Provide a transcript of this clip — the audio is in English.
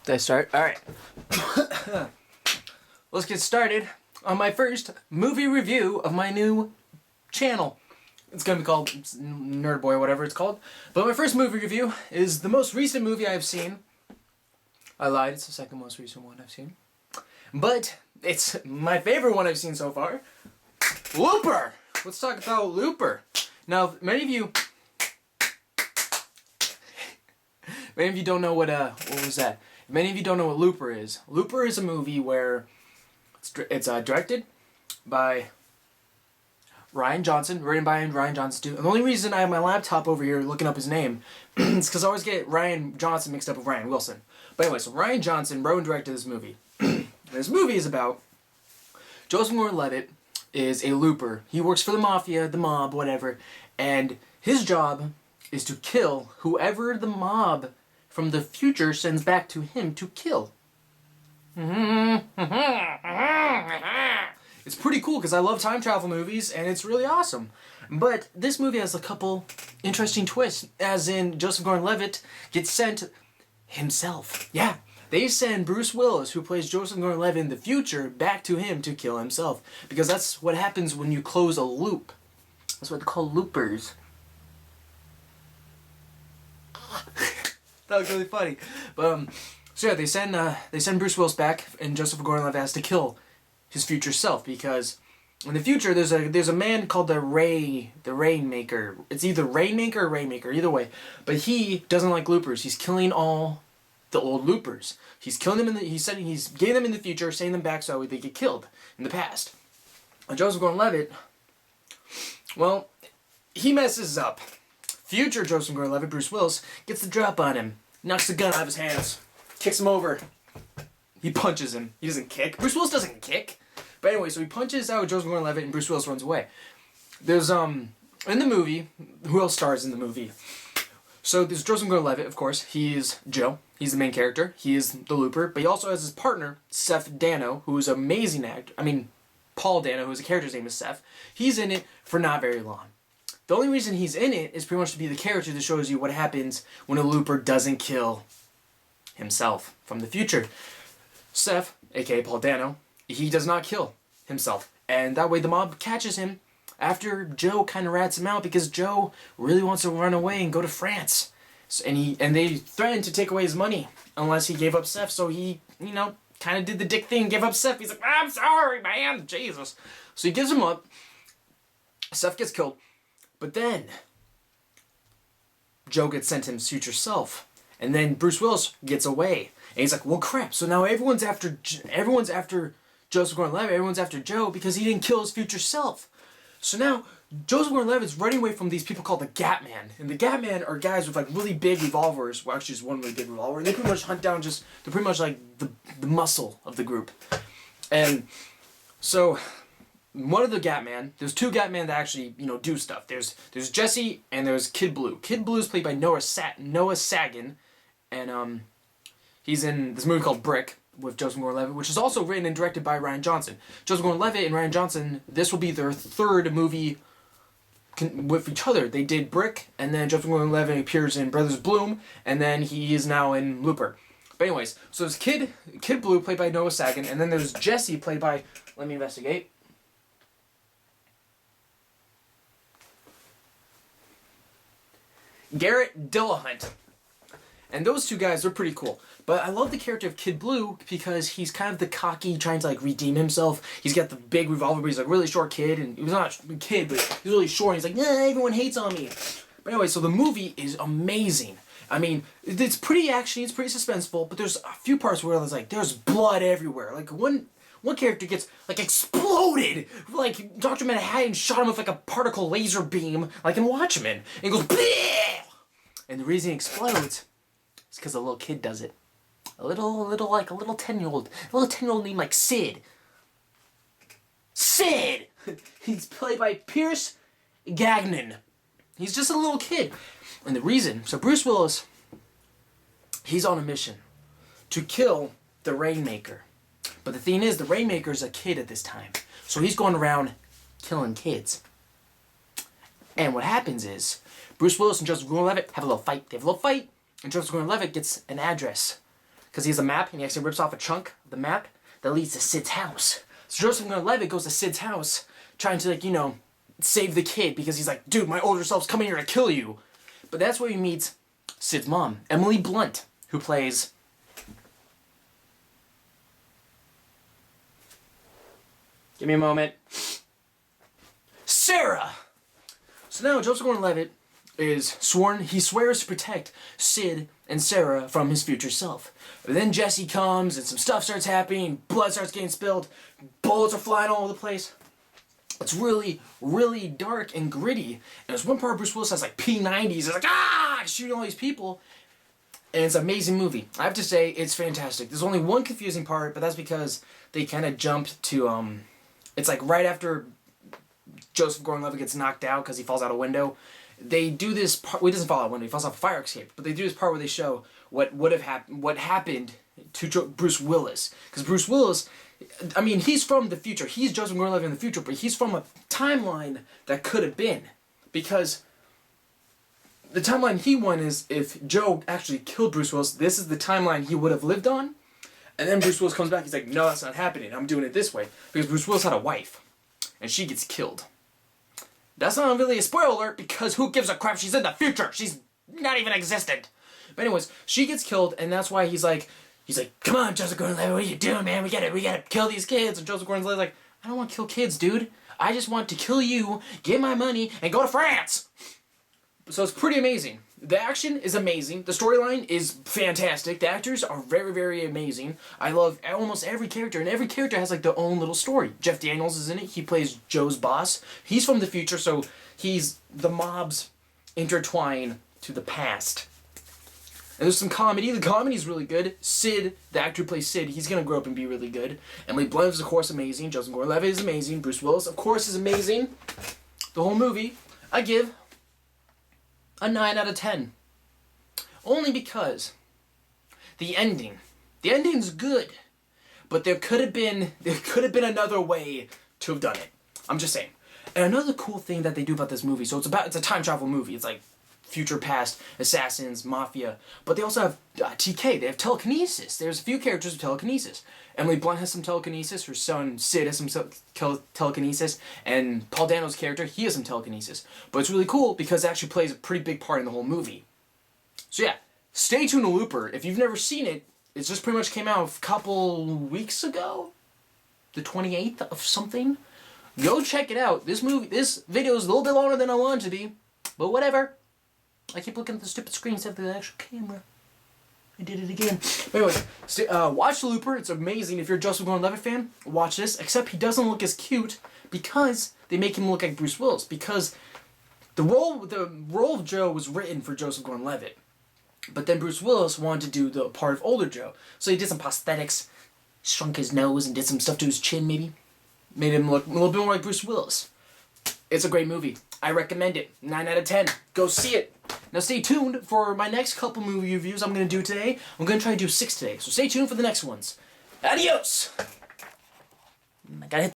Did I start? Alright. Let's get started on my first movie review of my new channel. It's gonna be called Nerd Boy or whatever it's called. But my first movie review is the most recent movie I've seen. I lied, it's the second most recent one I've seen. But it's my favorite one I've seen so far. Looper! Let's talk about Looper. Now, many of you don't know what was that? Many of you don't know what Looper is. Looper is a movie where it's directed by Rian Johnson, written by Rian Johnson too. And the only reason I have my laptop over here looking up his name is because I always get Rian Johnson mixed up with Ryan Wilson. But anyway, so Rian Johnson wrote and directed this movie. This movie is about Joseph Gordon-Levitt is a looper. He works for the mafia, the mob, whatever, and his job is to kill whoever the mob from the future sends back to him to kill. It's pretty cool because I love time travel movies and it's really awesome. But this movie has a couple interesting twists, as in Joseph Gordon-Levitt gets sent himself. Yeah, they send Bruce Willis, who plays Joseph Gordon-Levitt in the future, back to him to kill himself. Because that's what happens when you close a loop. That's what they call loopers. That was really funny. But so yeah, they send Bruce Willis back, and Joseph Gordon-Levitt has to kill his future self, because in the future there's a man called the Rainmaker. It's either Rainmaker or Rainmaker, either way. But he doesn't like loopers. He's killing all the old loopers. He's killing them he's getting them in the future, sending them back so they get killed in the past. And Joseph Gordon-Levitt, well, he messes up. Future Joseph Gordon-Levitt, Bruce Willis, gets the drop on him, knocks the gun out of his hands, kicks him over. He punches him. He doesn't kick. Bruce Willis doesn't kick. But anyway, so he punches out Joseph Gordon-Levitt and Bruce Willis runs away. There's, in the movie, who else stars in the movie? So there's Joseph Gordon-Levitt, of course. He's Joe. He's the main character. He is the looper. But he also has his partner, Seth Dano, who is an amazing actor. Paul Dano, whose character's name is Seth. He's in it for not very long. The only reason he's in it is pretty much to be the character that shows you what happens when a looper doesn't kill himself from the future. Seth, aka Paul Dano, he does not kill himself. And that way the mob catches him after Joe kind of rats him out, because Joe really wants to run away and go to France. So, and they threatened to take away his money unless he gave up Seth. So he, kind of did the dick thing, gave up Seth. He's like, I'm sorry, man, Jesus. So he gives him up. Seth gets killed. But then Joe gets sent to his future self. And then Bruce Willis gets away. And he's like, well, crap. So now everyone's after Joseph Gordon-Levitt. Everyone's after Joe because he didn't kill his future self. So now Joseph Gordon-Levitt's running away from these people called the Gap Man. And the Gap Man are guys with like really big revolvers. Well, actually, just one really big revolver. And they pretty much hunt down they're pretty much like the muscle of the group. And so one of the Gap Man, there's two Gap Man that actually, do stuff. There's Jesse and there's Kid Blue. Kid Blue is played by Noah Sagan. And he's in this movie called Brick with Joseph Gordon-Levitt, which is also written and directed by Rian Johnson. Joseph Gordon-Levitt and Rian Johnson, this will be their third movie with each other. They did Brick, and then Joseph Gordon-Levitt appears in Brothers Bloom, and then he is now in Looper. But anyways, so there's Kid Blue, played by Noah Sagan, and then there's Jesse, played by, let me investigate, Garrett Dillahunt. And those two guys are pretty cool. But I love the character of Kid Blue because he's kind of the cocky, trying to like redeem himself. He's got the big revolver, but he's like a really short kid. And he was not a kid, but he's really short. And he's like, nah, everyone hates on me. But anyway, so the movie is amazing. It's pretty actiony, it's pretty suspenseful, but there's a few parts where there's blood everywhere. Like one character gets like exploded. Like Dr. Manhattan shot him with like a particle laser beam, like in Watchmen. And he goes, bleh! And the reason he explodes, it's because a little kid does it. A little 10-year-old. A little 10-year-old named like Sid. Sid! He's played by Pierce Gagnon. He's just a little kid. And the reason, so Bruce Willis, he's on a mission to kill the Rainmaker. But the thing is, the Rainmaker's a kid at this time. So he's going around killing kids. And what happens is, Bruce Willis and Joseph Gordon-Levitt have a little fight. They have a little fight. And Joseph Gordon-Levitt gets an address because he has a map, and he actually rips off a chunk of the map that leads to Sid's house. So Joseph Gordon-Levitt goes to Sid's house, trying to, like, you know, save the kid, because he's like, dude, my older self's coming here to kill you. But that's where he meets Sid's mom, Emily Blunt, who plays... Give me a moment. Sarah! So now Joseph Gordon-Levitt is sworn, he swears to protect Sid and Sarah from his future self. But then Jesse comes and some stuff starts happening, blood starts getting spilled, bullets are flying all over the place. It's really, really dark and gritty. And there's one part where Bruce Willis has like P90s, he's like, ah, shooting all these people. And it's an amazing movie. I have to say, it's fantastic. There's only one confusing part, but that's because they kind of jumped to, it's like right after Joseph Gordon-Levitt gets knocked out because he falls out a window. They do this part, well, he doesn't fall out a window, he falls off a fire escape. But they do this part where they show what would have happened, what happened to Bruce Willis. Because Bruce Willis, I mean, he's from the future. He's Joseph Gordon-Levitt in the future, but he's from a timeline that could have been. Because the timeline he won is if Joe actually killed Bruce Willis, this is the timeline he would have lived on. And then Bruce Willis comes back, he's like, no, that's not happening. I'm doing it this way. Because Bruce Willis had a wife. And she gets killed. That's not really a spoiler alert, because who gives a crap? She's in the future. She's not even existent. But anyways, she gets killed, and that's why he's like, come on, Joseph Gordon-Levitt, what are you doing, man? We gotta kill these kids. And Joseph Gordon-Levitt's like, I don't want to kill kids, dude. I just want to kill you, get my money, and go to France. So it's pretty amazing. The action is amazing. The storyline is fantastic. The actors are very, very amazing. I love almost every character, and every character has like their own little story. Jeff Daniels is in it. He plays Joe's boss. He's from the future, so he's the mobs intertwine to the past. And there's some comedy. The comedy's really good. Sid, the actor who plays Sid, he's gonna grow up and be really good. Emily Blunt is, of course, amazing. Joseph Gordon-Levitt is amazing. Bruce Willis, of course, is amazing. The whole movie, I give a 9 out of 10. Only because the ending's good, but there could have been another way to have done it. I'm just saying. And another cool thing that they do about this movie, so it's a time travel movie. It's like future, past, assassins, mafia, but they also have TK. They have telekinesis. There's a few characters with telekinesis. Emily Blunt has some telekinesis. Her son Sid has some telekinesis, and Paul Dano's character, he has some telekinesis. But it's really cool because it actually plays a pretty big part in the whole movie. So yeah, stay tuned to Looper. If you've never seen it, it just pretty much came out a couple weeks ago, the 28th of something. Go check it out. This video is a little bit longer than I wanted to be, but whatever. I keep looking at the stupid screen instead of the actual camera. I did it again. Anyways, watch Looper. It's amazing. If you're a Joseph Gordon-Levitt fan, watch this. Except he doesn't look as cute because they make him look like Bruce Willis. Because the role of Joe was written for Joseph Gordon-Levitt, but then Bruce Willis wanted to do the part of older Joe, so he did some prosthetics, shrunk his nose, and did some stuff to his chin. Maybe made him look a little bit more like Bruce Willis. It's a great movie. I recommend it. 9 out of 10. Go see it. Now stay tuned for my next couple movie reviews I'm going to do today. I'm going to try to do 6 today, so stay tuned for the next ones. Adios! I gotta hit